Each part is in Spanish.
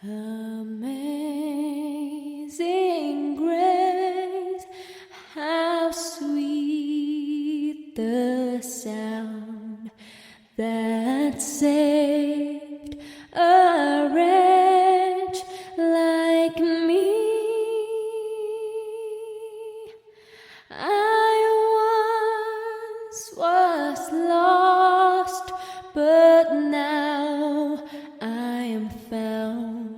Amazing grace, how sweet the sound that saved a wretch like me. I once was lost, but now I am found.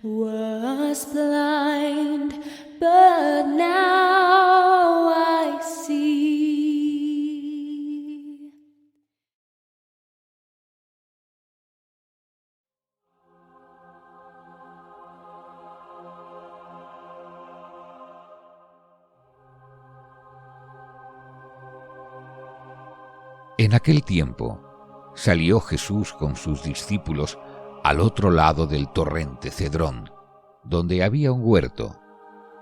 Was blind, but now I see. En aquel tiempo salió Jesús con sus discípulos al otro lado del torrente Cedrón, donde había un huerto,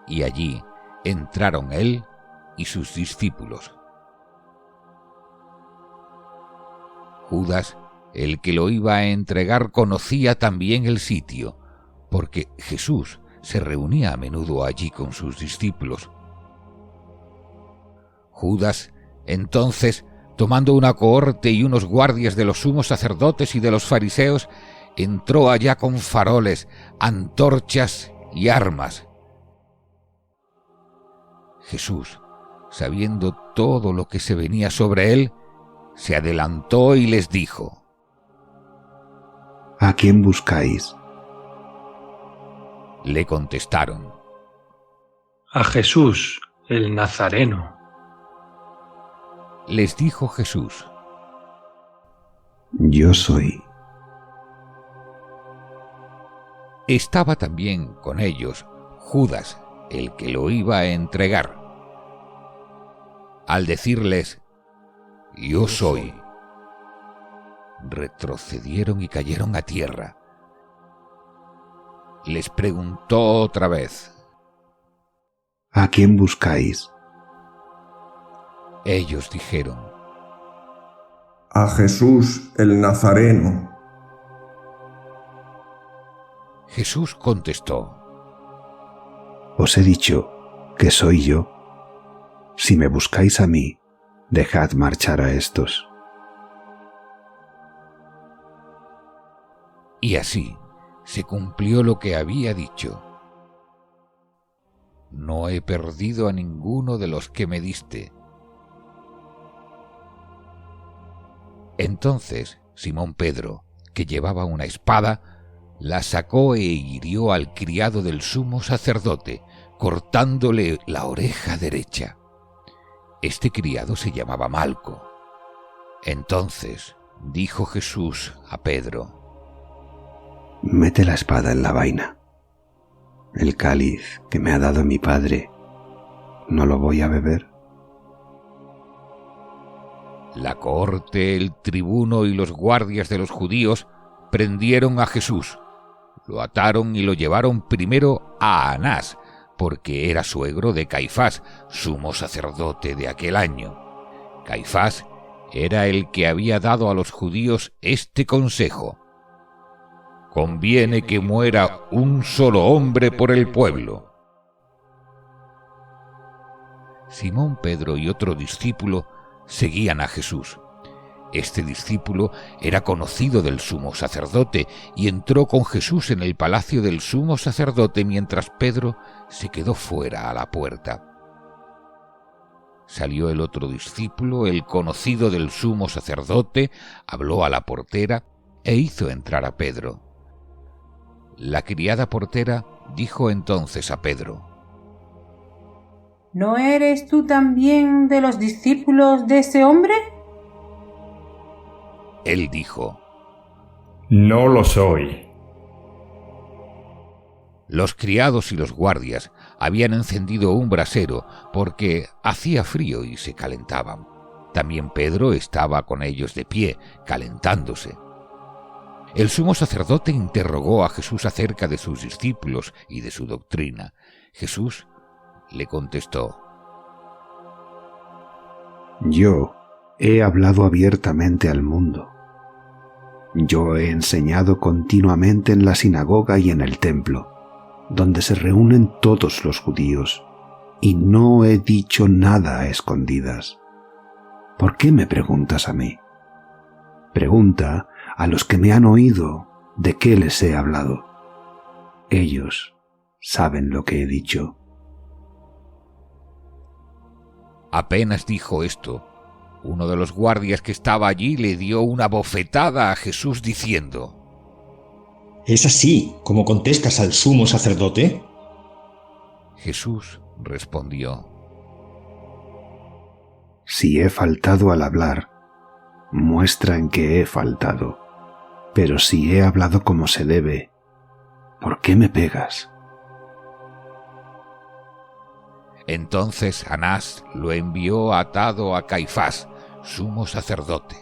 y allí entraron él y sus discípulos. Judas, el que lo iba a entregar, conocía también el sitio, porque Jesús se reunía a menudo allí con sus discípulos. Judas, entonces, tomando una cohorte y unos guardias de los sumos sacerdotes y de los fariseos, entró allá con faroles, antorchas y armas. Jesús, sabiendo todo lo que se venía sobre él, se adelantó y les dijo: ¿A quién buscáis? Le contestaron: A Jesús, el Nazareno. Les dijo Jesús: Yo soy. Estaba también con ellos Judas, el que lo iba a entregar. Al decirles: Yo soy, retrocedieron y cayeron a tierra. Les preguntó otra vez: ¿A quién buscáis? Ellos dijeron: A Jesús el Nazareno. Jesús contestó: Os he dicho que soy yo. Si me buscáis a mí, dejad marchar a estos. Y así se cumplió lo que había dicho: No he perdido a ninguno de los que me diste. Entonces Simón Pedro, que llevaba una espada, la sacó e hirió al criado del sumo sacerdote, cortándole la oreja derecha. Este criado se llamaba Malco. Entonces dijo Jesús a Pedro: Mete la espada en la vaina. El cáliz que me ha dado mi padre, ¿no lo voy a beber? La cohorte, el tribuno y los guardias de los judíos prendieron a Jesús. Lo ataron y lo llevaron primero a Anás, porque era suegro de Caifás, sumo sacerdote de aquel año. Caifás era el que había dado a los judíos este consejo: Conviene que muera un solo hombre por el pueblo. Simón Pedro y otro discípulo seguían a Jesús. Este discípulo era conocido del sumo sacerdote y entró con Jesús en el palacio del sumo sacerdote mientras Pedro se quedó fuera a la puerta. Salió el otro discípulo, el conocido del sumo sacerdote, habló a la portera e hizo entrar a Pedro. La criada portera dijo entonces a Pedro: ¿No eres tú también de los discípulos de ese hombre? Él dijo: No lo soy. Los criados y los guardias habían encendido un brasero porque hacía frío y se calentaban. También Pedro estaba con ellos de pie, calentándose. El sumo sacerdote interrogó a Jesús acerca de sus discípulos y de su doctrina. Jesús le contestó: Yo he hablado abiertamente al mundo. Yo he enseñado continuamente en la sinagoga y en el templo, donde se reúnen todos los judíos, y no he dicho nada a escondidas. ¿Por qué me preguntas a mí? Pregunta a los que me han oído de qué les he hablado. Ellos saben lo que he dicho. Apenas dijo esto, uno de los guardias que estaba allí le dio una bofetada a Jesús diciendo: ¿Es así como contestas al sumo sacerdote? Jesús respondió: Si he faltado al hablar, muestra en que he faltado. Pero si he hablado como se debe, ¿por qué me pegas? Entonces Anás lo envió atado a Caifás, sumo sacerdote.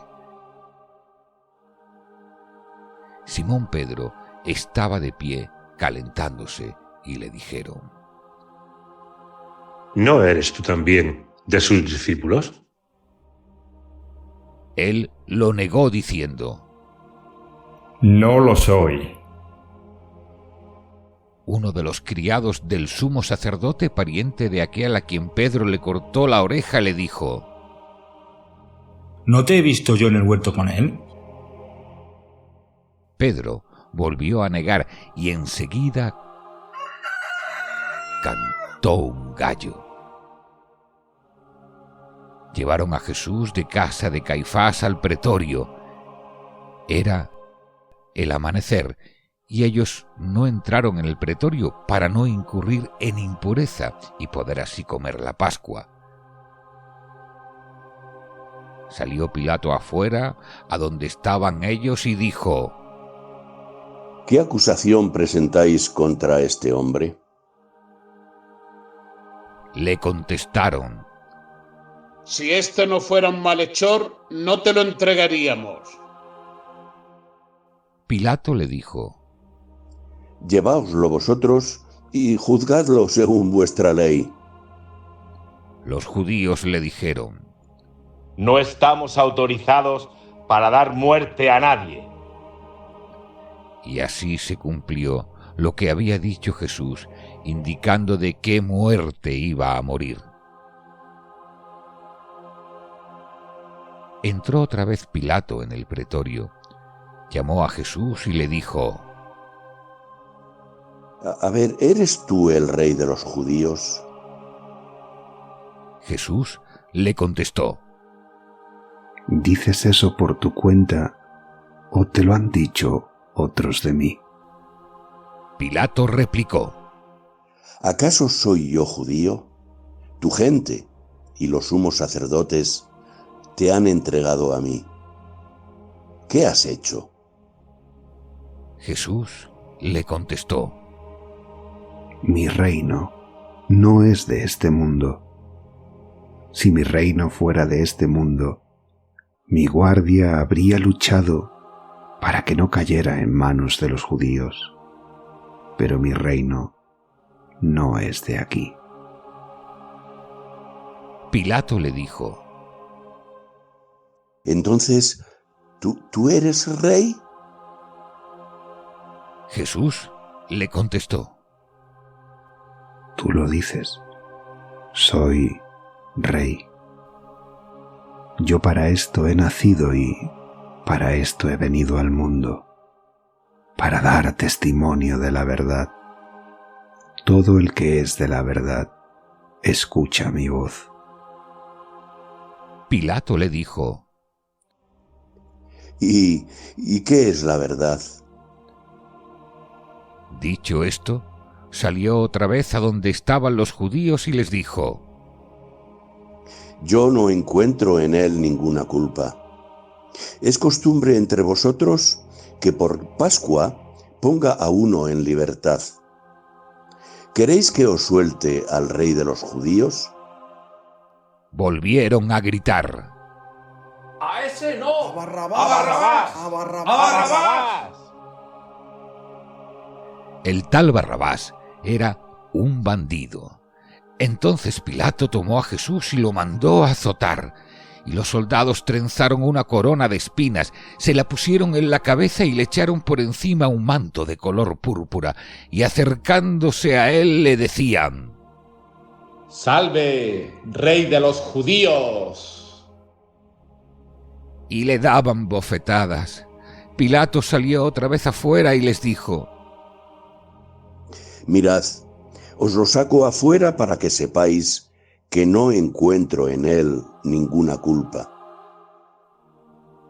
Simón Pedro estaba de pie calentándose y le dijeron: ¿No eres tú también de sus discípulos? Él lo negó diciendo: No lo soy. Uno de los criados del sumo sacerdote, pariente de aquel a quien Pedro le cortó la oreja, le dijo: ¿No te he visto yo en el huerto con él? Pedro volvió a negar y enseguida cantó un gallo. Llevaron a Jesús de casa de Caifás al pretorio. Era el amanecer y ellos no entraron en el pretorio para no incurrir en impureza y poder así comer la Pascua. Salió Pilato afuera, a donde estaban ellos, y dijo: ¿Qué acusación presentáis contra este hombre? Le contestaron: Si este no fuera un malhechor, no te lo entregaríamos. Pilato le dijo: Lleváoslo vosotros y juzgadlo según vuestra ley. Los judíos le dijeron: No estamos autorizados para dar muerte a nadie. Y así se cumplió lo que había dicho Jesús, indicando de qué muerte iba a morir. Entró otra vez Pilato en el pretorio, llamó a Jesús y le dijo: A ver, ¿eres tú el rey de los judíos? Jesús le contestó: ¿Dices eso por tu cuenta o te lo han dicho otros de mí? Pilato replicó: ¿Acaso soy yo judío? Tu gente y los sumos sacerdotes te han entregado a mí. ¿Qué has hecho? Jesús le contestó: Mi reino no es de este mundo. Si mi reino fuera de este mundo, mi guardia habría luchado para que no cayera en manos de los judíos. Pero mi reino no es de aquí. Pilato le dijo: Entonces, ¿tú eres rey? Jesús le contestó: Tú lo dices. Soy rey. Yo para esto he nacido y para esto he venido al mundo, para dar testimonio de la verdad. Todo el que es de la verdad, escucha mi voz. Pilato le dijo: ¿Y qué es la verdad? Dicho esto, salió otra vez a donde estaban los judíos y les dijo: Yo no encuentro en él ninguna culpa. Es costumbre entre vosotros que por Pascua ponga a uno en libertad. ¿Queréis que os suelte al rey de los judíos? Volvieron a gritar: ¡A ese no! ¡A Barrabás! ¡A Barrabás! ¡A Barrabás! ¡A Barrabás! El tal Barrabás era un bandido. Entonces Pilato tomó a Jesús y lo mandó azotar, y los soldados trenzaron una corona de espinas, se la pusieron en la cabeza y le echaron por encima un manto de color púrpura, y acercándose a él le decían: ¡Salve, rey de los judíos! Y le daban bofetadas. Pilato salió otra vez afuera y les dijo: Mirad, os lo saco afuera para que sepáis que no encuentro en él ninguna culpa.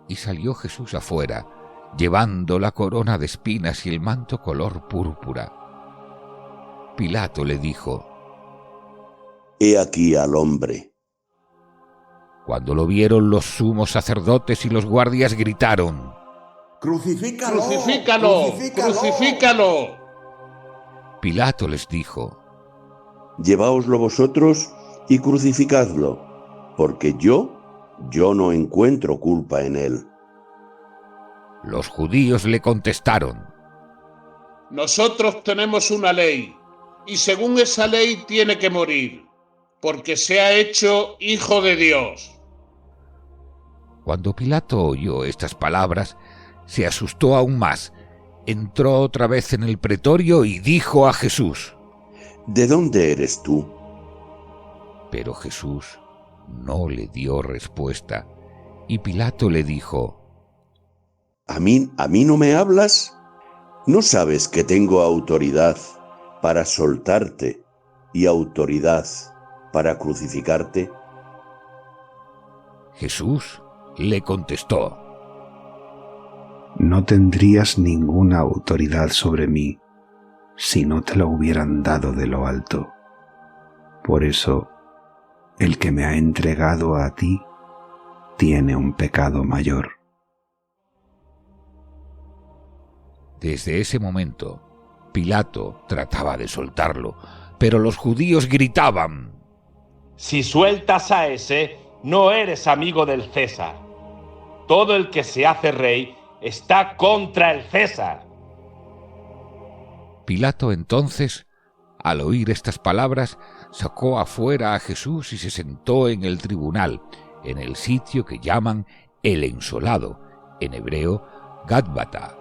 Y salió Jesús afuera, llevando la corona de espinas y el manto color púrpura. Pilato le dijo: He aquí al hombre. Cuando lo vieron, los sumos sacerdotes y los guardias gritaron: ¡Crucifícalo! ¡Crucifícalo! ¡Crucifícalo! Pilato les dijo: Lleváoslo vosotros y crucificadlo, porque yo no encuentro culpa en él. Los judíos le contestaron: Nosotros tenemos una ley, y según esa ley tiene que morir, porque se ha hecho hijo de Dios. Cuando Pilato oyó estas palabras, se asustó aún más, entró otra vez en el pretorio y dijo a Jesús: ¿De dónde eres tú? Pero Jesús no le dio respuesta, y Pilato le dijo: ¿A mí no me hablas? ¿No sabes que tengo autoridad para soltarte y autoridad para crucificarte? Jesús le contestó: No tendrías ninguna autoridad sobre mí si no te la hubieran dado de lo alto. Por eso, el que me ha entregado a ti tiene un pecado mayor. Desde ese momento, Pilato trataba de soltarlo, pero los judíos gritaban: Si sueltas a ese, no eres amigo del César. Todo el que se hace rey está contra el César. Pilato entonces, al oír estas palabras, sacó afuera a Jesús y se sentó en el tribunal, en el sitio que llaman el Ensolado, en hebreo Gatbata.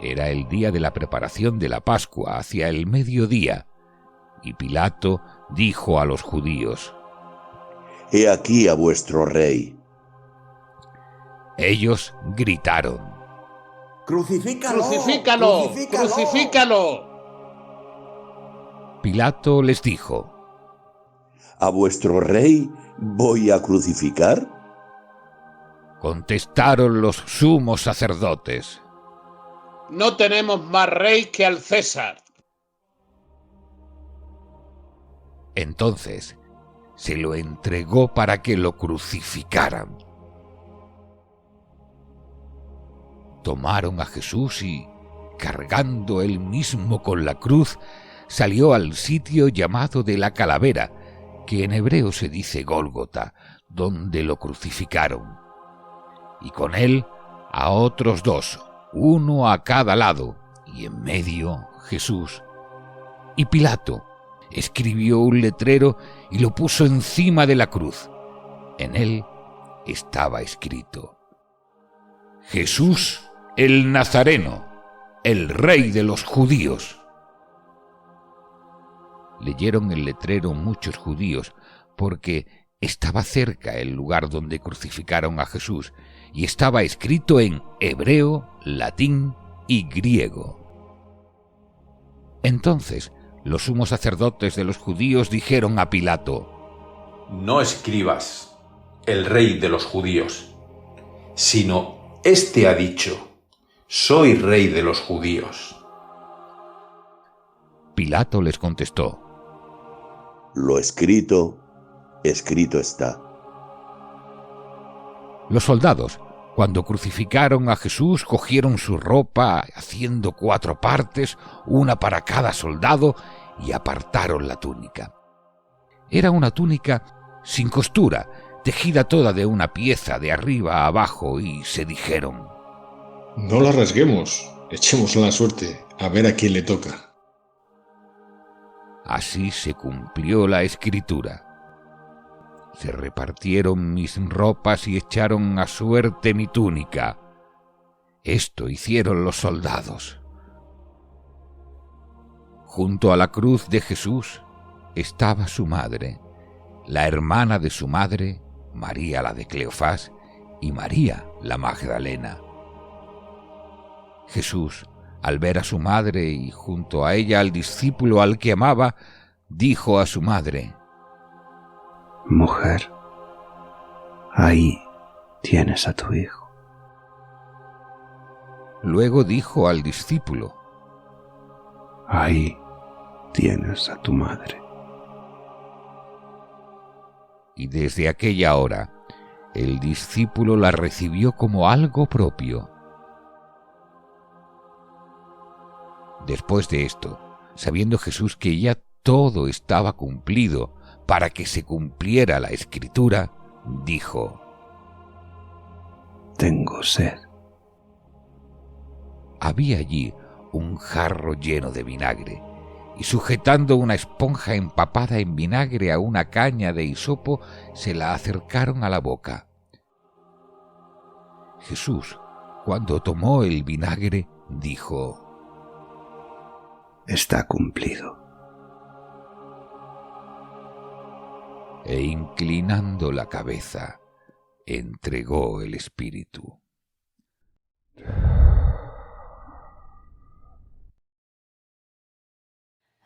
Era el día de la preparación de la Pascua, hacia el mediodía, y Pilato dijo a los judíos: He aquí a vuestro rey. Ellos gritaron: ¡Crucifícalo! ¡Crucifícalo! ¡Crucifícalo! Pilato les dijo: ¿A vuestro rey voy a crucificar? Contestaron los sumos sacerdotes: No tenemos más rey que al César. Entonces se lo entregó para que lo crucificaran. Tomaron a Jesús y, cargando él mismo con la cruz, salió al sitio llamado de la Calavera, que en hebreo se dice Gólgota, donde lo crucificaron. Y con él a otros dos, uno a cada lado, y en medio Jesús. Y Pilato escribió un letrero y lo puso encima de la cruz. En él estaba escrito: Jesús el Nazareno, el rey de los judíos. Leyeron el letrero muchos judíos, porque estaba cerca el lugar donde crucificaron a Jesús, y estaba escrito en hebreo, latín y griego. Entonces los sumos sacerdotes de los judíos dijeron a Pilato: No escribas el rey de los judíos, sino este ha dicho: soy rey de los judíos. Pilato les contestó: Lo escrito, escrito está. Los soldados, cuando crucificaron a Jesús, cogieron su ropa, haciendo 4 partes, una para cada soldado, y apartaron la túnica. Era una túnica sin costura, tejida toda de una pieza de arriba a abajo, y se dijeron: No la rasguemos, echemos la suerte, a ver a quién le toca. Así se cumplió la escritura: Se repartieron mis ropas y echaron a suerte mi túnica. Esto hicieron los soldados. Junto a la cruz de Jesús estaba su madre, la hermana de su madre, María la de Cleofás, y María la Magdalena. Jesús, al ver a su madre y junto a ella al discípulo al que amaba, dijo a su madre: Mujer, ahí tienes a tu hijo. Luego dijo al discípulo: Ahí tienes a tu madre. Y desde aquella hora, el discípulo la recibió como algo propio. Después de esto, sabiendo Jesús que ya todo estaba cumplido para que se cumpliera la Escritura, dijo: Tengo sed. Había allí un jarro lleno de vinagre, y sujetando una esponja empapada en vinagre a una caña de hisopo, se la acercaron a la boca. Jesús, cuando tomó el vinagre, dijo: Está cumplido. E inclinando la cabeza, entregó el espíritu.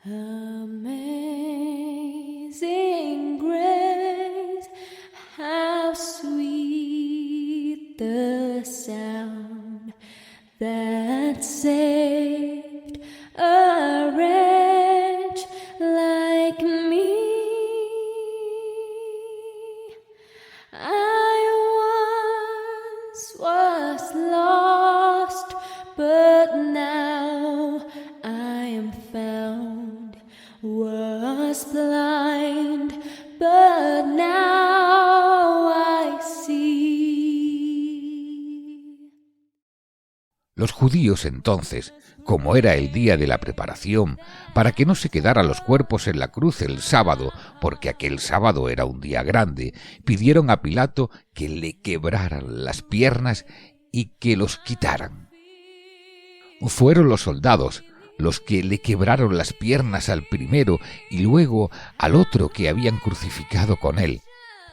Amazing grace, how sweet the sound that saved a wretch like me. I once was lost, but now I am found. Was blind, but now I see. Los judíos entonces, como era el día de la preparación, para que no se quedaran los cuerpos en la cruz el sábado, porque aquel sábado era un día grande, pidieron a Pilato que le quebraran las piernas y que los quitaran. Fueron los soldados los que le quebraron las piernas al primero y luego al otro que habían crucificado con él.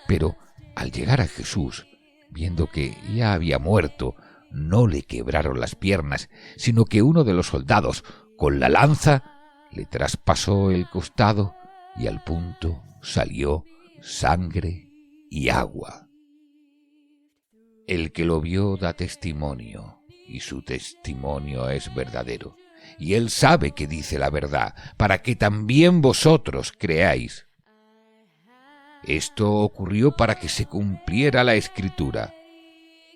Pero al llegar a Jesús, viendo que ya había muerto, no le quebraron las piernas, sino que uno de los soldados, con la lanza, le traspasó el costado y al punto salió sangre y agua. El que lo vio da testimonio, y su testimonio es verdadero. Y él sabe que dice la verdad, para que también vosotros creáis. Esto ocurrió para que se cumpliera la Escritura: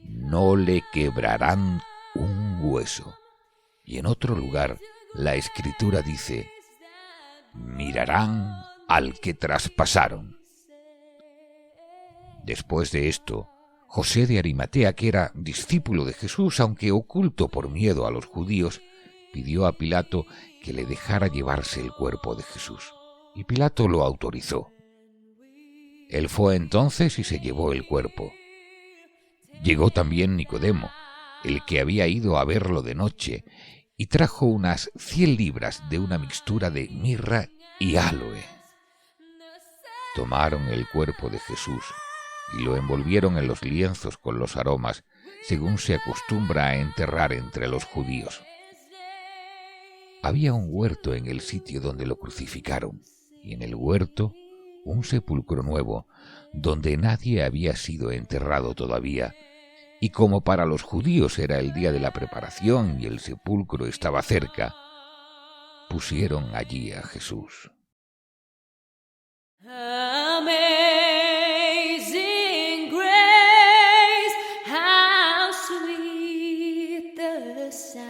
no le quebrarán un hueso. Y en otro lugar, la Escritura dice: mirarán al que traspasaron. Después de esto, José de Arimatea, que era discípulo de Jesús, aunque oculto por miedo a los judíos, pidió a Pilato que le dejara llevarse el cuerpo de Jesús, y Pilato lo autorizó. Él fue entonces y se llevó el cuerpo. Llegó también Nicodemo, el que había ido a verlo de noche, y trajo unas 100 libras de una mixtura de mirra y áloe. Tomaron el cuerpo de Jesús y lo envolvieron en los lienzos con los aromas, según se acostumbra a enterrar entre los judíos. Había un huerto en el sitio donde lo crucificaron, y en el huerto un sepulcro nuevo, donde nadie había sido enterrado todavía, y como para los judíos era el día de la preparación y el sepulcro estaba cerca, pusieron allí a Jesús. Amazing grace, how sweet the sound